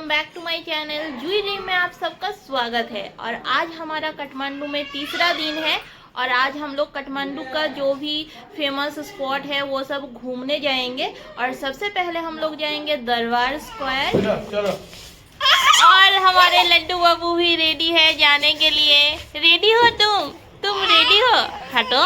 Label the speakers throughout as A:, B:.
A: Welcome back to my channel Juhi dream में आप सबका स्वागत है। और आज हमारा काठमांडू में तीसरा दिन है और आज हम लोग काठमांडू का जो भी फेमस स्पॉट है वो सब घूमने जाएंगे। और सबसे पहले हम लोग जाएंगे दरबार स्क्वायर। और हमारे लड्डू बाबू भी रेडी है जाने के लिए। रेडी हो तुम रेडी हो? हटो।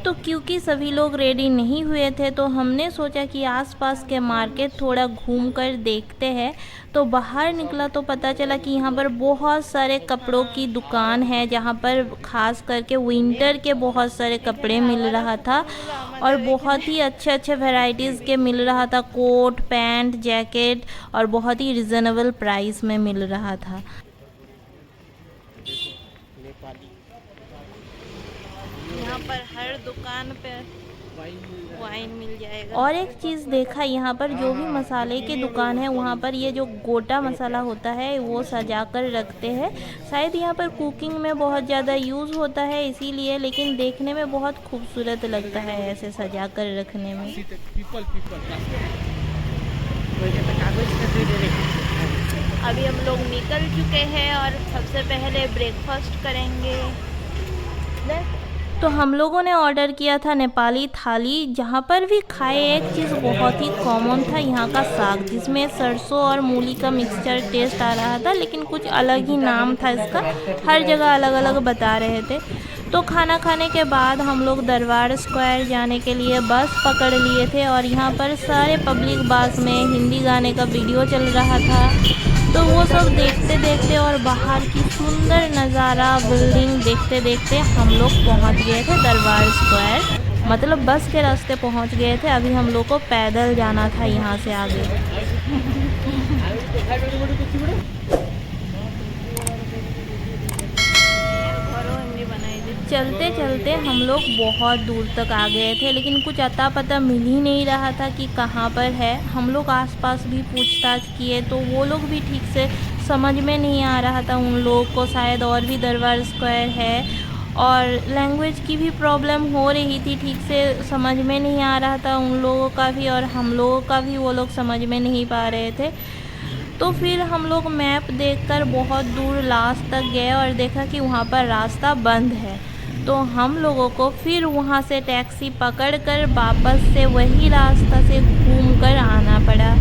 A: तो क्योंकि सभी लोग रेडी नहीं हुए थे तो हमने सोचा कि आसपास के मार्केट थोड़ा घूम कर देखते हैं। तो बाहर निकला तो पता चला कि यहाँ पर बहुत सारे कपड़ों की दुकान है जहाँ पर ख़ास करके विंटर के बहुत सारे कपड़े मिल रहा था और बहुत ही अच्छे वैरायटीज़ के मिल रहा था। कोट पैंट जैकेट और बहुत ही रिजनेबल प्राइस में मिल रहा था। यहाँ पर हर दुकान पे वाइन मिल जाएगा। और एक चीज़ देखा, यहाँ पर जो भी मसाले की दुकान है वहाँ पर ये जो गोटा मसाला होता है वो सजा कर रखते हैं। शायद यहाँ पर कुकिंग में बहुत ज़्यादा यूज़ होता है इसीलिए, लेकिन देखने में बहुत खूबसूरत लगता है ऐसे सजा कर रखने में। अभी हम लोग निकल चुके हैं और सबसे पहले ब्रेकफास्ट करेंगे। तो हम लोगों ने ऑर्डर किया था नेपाली थाली। जहाँ पर भी खाए एक चीज़ बहुत ही कॉमन था यहाँ का साग, जिसमें सरसों और मूली का मिक्सचर टेस्ट आ रहा था, लेकिन कुछ अलग ही नाम था इसका। हर जगह अलग अलग बता रहे थे। तो खाना खाने के बाद हम लोग दरबार स्क्वायर जाने के लिए बस पकड़ लिए थे और यहाँ पर सारे पब्लिक बस में हिंदी गाने का वीडियो चल रहा था। तो वो सब देखते देखते और बाहर की सुंदर नज़ारा बिल्डिंग देखते देखते हम लोग पहुंच गए थे दरबार स्क्वायर। मतलब बस के रास्ते पहुंच गए थे। अभी हम लोग को पैदल जाना था यहाँ से आगे। चलते चलते हम लोग बहुत दूर तक आ गए थे, लेकिन कुछ अता पता मिल ही नहीं रहा था कि कहाँ पर है। हम लोग आसपास भी पूछताछ किए तो वो लोग भी ठीक से समझ में नहीं आ रहा था उन लोगों को। शायद और भी दरबार स्क्वायर है और लैंग्वेज की भी प्रॉब्लम हो रही थी, ठीक से समझ में नहीं आ रहा था उन लोगों का भी और हम लोगों का भी। वो लोग समझ में नहीं पा रहे थे। तो फिर हम लोग मैप देखकर बहुत दूर लास्ट तक गए और देखा कि वहाँ पर रास्ता बंद है। तो हम लोगों को फिर वहाँ से टैक्सी पकड़कर वापस से वही रास्ता से घूमकर आना पड़ा।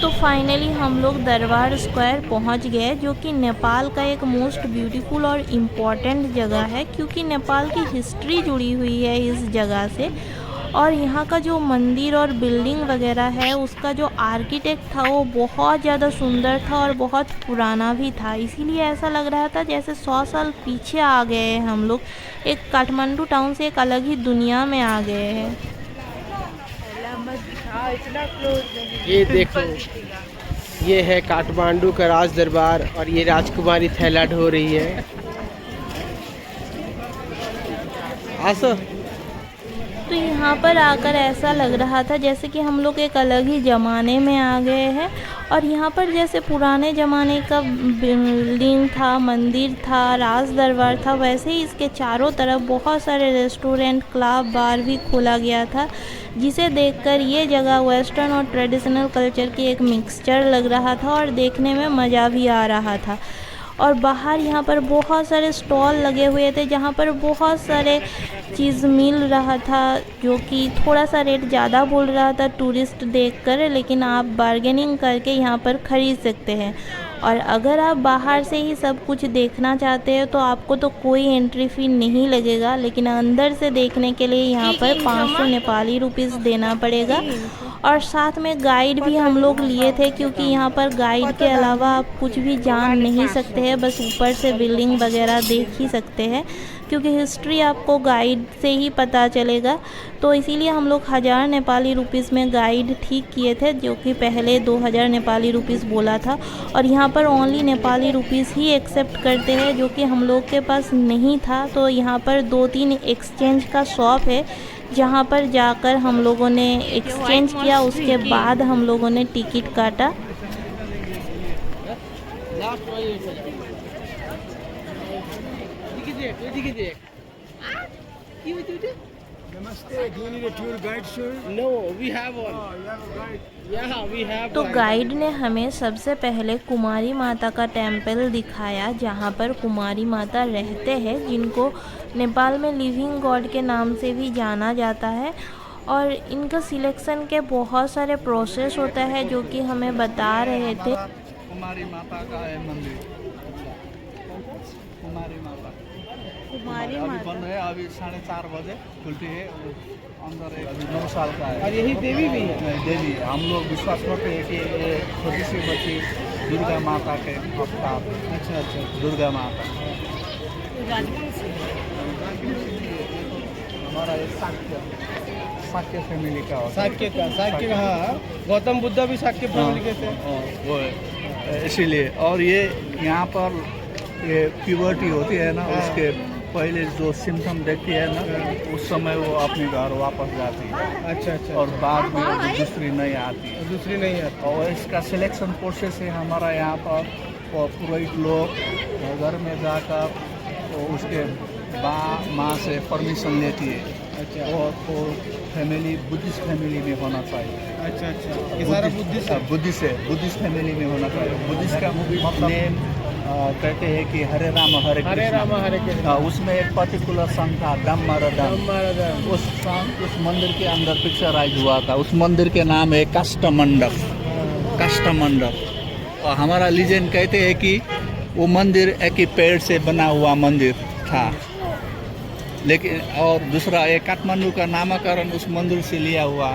A: तो फाइनली हम लोग दरबार स्क्वायर पहुँच गए, जो कि नेपाल का एक मोस्ट ब्यूटीफुल और इम्पॉर्टेंट जगह है, क्योंकि नेपाल की हिस्ट्री जुड़ी हुई है इस जगह से। और यहाँ का जो मंदिर और बिल्डिंग वगैरह है उसका जो आर्किटेक्ट था वो बहुत ज़्यादा सुंदर था और बहुत पुराना भी था। इसीलिए ऐसा लग रहा था जैसे 100 साल पीछे आ गए हैं हम लोग। एक काठमांडू टाउन से एक अलग ही दुनिया में आ गए हैं।
B: ये देखो, ये है काठमांडू का राज दरबार और ये राजकुमारी थैला ढो रही है। आसो।
A: तो यहाँ पर आकर ऐसा लग रहा था जैसे कि हम लोग एक अलग ही ज़माने में आ गए हैं। और यहाँ पर जैसे पुराने ज़माने का बिल्डिंग था, मंदिर था, राज दरबार था, वैसे ही इसके चारों तरफ बहुत सारे रेस्टोरेंट क्लब बार भी खोला गया था, जिसे देखकर ये जगह वेस्टर्न और ट्रेडिशनल कल्चर की एक मिक्सचर लग रहा था और देखने में मज़ा भी आ रहा था। और बाहर यहाँ पर बहुत सारे स्टॉल लगे हुए थे जहाँ पर बहुत सारे चीज़ मिल रहा था, जो कि थोड़ा सा रेट ज़्यादा बोल रहा था टूरिस्ट देखकर, लेकिन आप बार्गेनिंग करके यहाँ पर ख़रीद सकते हैं। और अगर आप बाहर से ही सब कुछ देखना चाहते हैं तो आपको तो कोई एंट्री फ़ी नहीं लगेगा, लेकिन अंदर से देखने के लिए यहाँ पर 500 नेपाली रुपीज़ देना पड़ेगा। और साथ में गाइड भी हम लोग लिए थे, क्योंकि यहाँ पर गाइड के अलावा आप कुछ भी जान नहीं सकते हैं, बस ऊपर से बिल्डिंग वगैरह देख ही सकते हैं, क्योंकि हिस्ट्री आपको गाइड से ही पता चलेगा। तो इसीलिए हम लोग 1000 नेपाली रुपीज़ में गाइड ठीक किए थे, जो कि पहले 2000 नेपाली रुपीज़ बोला था। और यहाँ पर ओनली नेपाली रुपीज़ ही एक्सेप्ट करते हैं, जो कि हम लोग के पास नहीं था। तो यहाँ पर 2-3 एक्सचेंज का शॉप है जहाँ पर जाकर हम लोगों ने एक्सचेंज किया, उसके बाद हम लोगों ने टिकट काटा।
C: Namaste. Do you need a tour guide, sir?
B: No, we have one.
C: You have a guide.
B: Yeah, we have
A: तो
B: one.
A: गाइड ने हमें सबसे पहले कुमारी माता का टेम्पल दिखाया जहाँ पर कुमारी माता रहते हैं, जिनको नेपाल में लिविंग गॉड के नाम से भी जाना जाता है। और इनका सिलेक्शन के बहुत सारे प्रोसेस होता है जो कि हमें बता रहे थे।
D: कुमारी माता का है मंदिर। कुमारी माता
A: कुमारी
D: अभी
A: माता
D: बंद है, अभी 4:30 बजे खुलती है। अंदर है, अभी 9 साल का है।
B: और यही देवी भी है।
D: देवी, हम लोग विश्वास करते हैं कि ये छोटी सी बच्ची दुर्गा माता के अवतार।
B: अच्छा अच्छा।
D: दुर्गा माता हमारा एक शाक्य फैमिली का होता है।
B: साक्य का, हाँ। गौतम बुद्ध भी साक्य फैमिली के थे।
D: वो है इसीलिए। और ये यहाँ पर ये प्यूबर्टी होती है ना, उसके पहले जो सिम्टम देखती है ना, उस समय वो अपने घर वापस जाती है।
B: अच्छा अच्छा।
D: और बाद में वो दूसरी नहीं आती।
B: दूसरी नहीं आती।
D: और इसका सिलेक्शन प्रोसेस है हमारा यहाँ पर। पुरोहित लोग घर में जाकर तो उसके माँ से परमिशन लेती है।
B: अच्छा।
D: और तो फैमिली बुद्धिस्ट फैमिली में होना चाहिए।
B: अच्छा अच्छा। ये सारा
D: बुद्धिस्ट फैमिली में होना चाहिए। बुद्धिस्ट का मतलब नेम कहते हैं कि हरे राम हरे कृष्ण। उसमें एक पर्टिकुलर संघ था, धम्मरदम। उस मंदिर के अंदर पिक्चराइज हुआ था। उस मंदिर के नाम है काष्ठमंडप। और हमारा लीजेंड कहते हैं कि वो मंदिर एक ही पेड़ से बना हुआ मंदिर था। लेकिन और दूसरा ये काठमांडू का नामकरण उस मंदिर से लिया हुआ।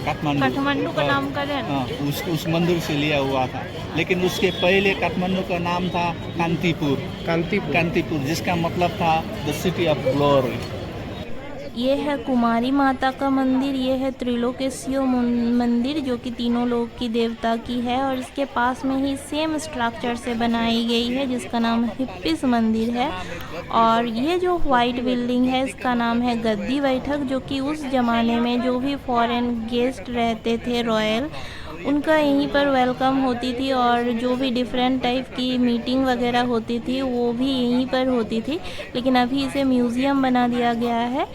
A: काठमांडू का नामकरण,
D: हाँ, उस मंदिर से लिया हुआ था। लेकिन उसके पहले काठमांडू का नाम था कांतिपुर, जिसका मतलब था द सिटी ऑफ ग्लोरी।
A: ये है कुमारी माता का मंदिर, ये है त्रिलोकेश्वर मंदिर जो कि तीनों लोक की देवता की है। और इसके पास में ही सेम स्ट्रक्चर से बनाई गई है जिसका नाम हिप्पिस मंदिर है। और ये जो वाइट बिल्डिंग है इसका नाम है गद्दी बैठक, जो कि उस ज़माने में जो भी फॉरेन गेस्ट रहते थे रॉयल, उनका यहीं पर वेलकम होती थी। और जो भी डिफरेंट टाइप की मीटिंग वगैरह होती थी वो भी यहीं पर होती थी। लेकिन अभी इसे म्यूज़ियम बना दिया गया है।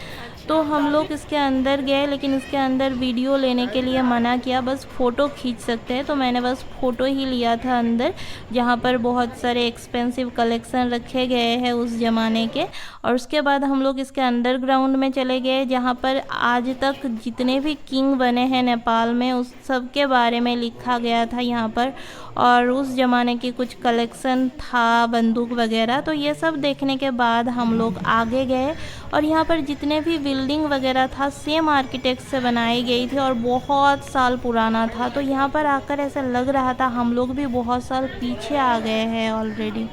A: तो हम लोग इसके अंदर गए, लेकिन इसके अंदर वीडियो लेने के लिए मना किया, बस फ़ोटो खींच सकते हैं। तो मैंने बस फ़ोटो ही लिया था अंदर, जहाँ पर बहुत सारे एक्सपेंसिव कलेक्शन रखे गए हैं उस ज़माने के। और उसके बाद हम लोग इसके अंडरग्राउंड में चले गए, जहाँ पर आज तक जितने भी किंग बने हैं नेपाल में उस सब के बारे में लिखा गया था यहाँ पर। और उस ज़माने की कुछ कलेक्शन था, बंदूक वगैरह। तो ये सब देखने के बाद हम लोग आगे गए, और यहाँ पर जितने भी बिल्डिंग वगैरह था सेम आर्किटेक्ट से बनाई गई थी और बहुत साल पुराना था। तो यहाँ पर आकर ऐसा लग रहा था हम लोग भी बहुत साल पीछे आ गए हैं ऑलरेडी।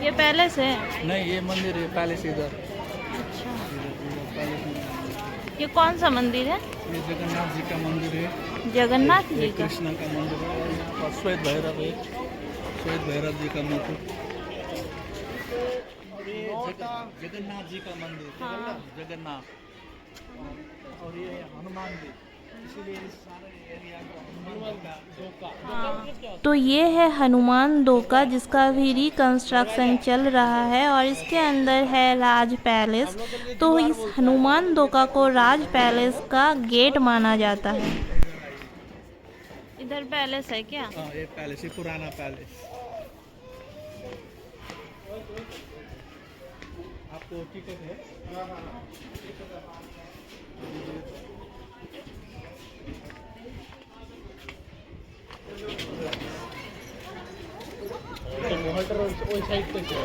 A: ये पैलेस है?
D: नहीं, ये मंदिर है, पैलेस इधर।
A: अच्छा, ये कौन सा मंदिर है?
D: ये जगन्नाथ जी का मंदिर है।
A: जगन्नाथ जी का?
D: कृष्ण का मंदिर है। और यहाँ पर श्वेत भैरव है, श्वेत भैरव जी का मूर्ति। जगन्नाथ जी का मंदिर,
A: हाँ।
D: जगन्नाथ। और ये हनुमान जी, इसीलिए इस सारे एरिया को हनुमान का।
A: हाँ, तो ये है हनुमान दोका, जिसका भी रिकंस्ट्रक्शन चल रहा है। और इसके अंदर है राज पैलेस। तो इस हनुमान दोका को राज पैलेस का गेट माना जाता है। इधर पैलेस है क्या?
D: हाँ, ये पैलेस है, पुराना पैलेस। आपको टिकट है?
B: तो मोहल्टर ओई साइड पे है।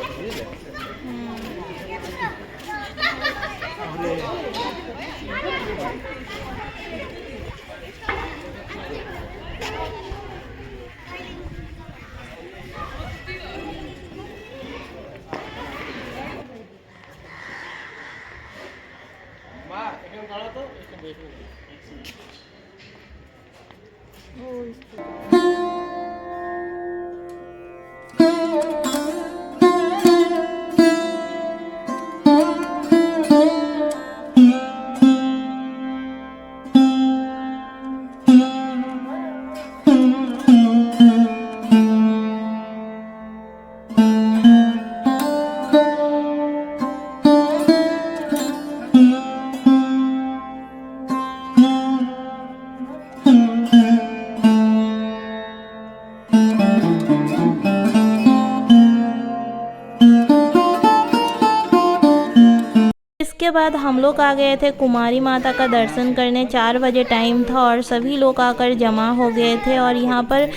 A: हम लोग आ गए थे कुमारी माता का दर्शन करने। 4 बजे टाइम था और सभी लोग आकर जमा हो गए थे। और यहाँ पर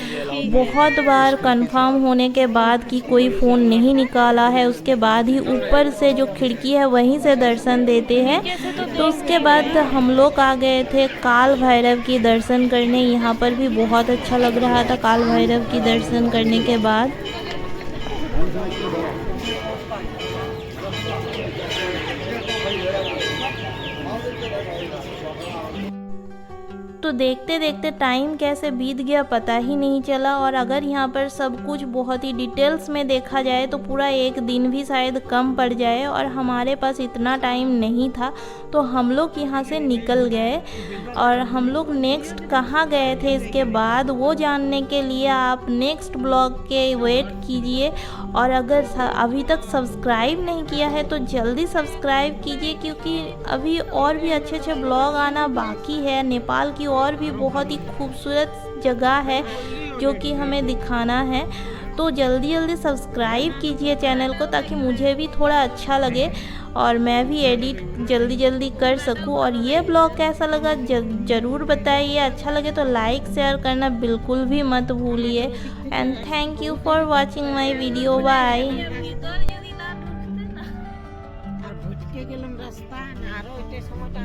A: बहुत बार कंफर्म होने के बाद कि कोई फ़ोन नहीं निकाला है, उसके बाद ही ऊपर से जो खिड़की है वहीं से दर्शन देते हैं। तो उसके बाद हम लोग आ गए थे काल भैरव की दर्शन करने। यहाँ पर भी बहुत अच्छा लग रहा था काल भैरव की दर्शन करने के बाद। तो देखते देखते टाइम कैसे बीत गया पता ही नहीं चला। और अगर यहाँ पर सब कुछ बहुत ही डिटेल्स में देखा जाए तो पूरा एक दिन भी शायद कम पड़ जाए, और हमारे पास इतना टाइम नहीं था तो हम लोग यहाँ से निकल गए। और हम लोग नेक्स्ट कहाँ गए थे इसके बाद वो जानने के लिए आप नेक्स्ट ब्लॉग के वेट कीजिए। और अगर अभी तक सब्सक्राइब नहीं किया है तो जल्दी सब्सक्राइब कीजिए, क्योंकि अभी और भी अच्छे अच्छे ब्लॉग आना बाकी है। नेपाल की और भी बहुत ही खूबसूरत जगह है जो कि हमें दिखाना है। तो जल्दी जल्दी सब्सक्राइब कीजिए चैनल को, ताकि मुझे भी थोड़ा अच्छा लगे और मैं भी एडिट जल्दी जल्दी कर सकूं। और ये ब्लॉग कैसा लगा ज़रूर बताइए। अच्छा लगे तो लाइक शेयर करना बिल्कुल भी मत भूलिए। And thank you for watching my video. Bye.
E: আর ভটকে গেলাম রাস্তা আর ওইটা সময়টা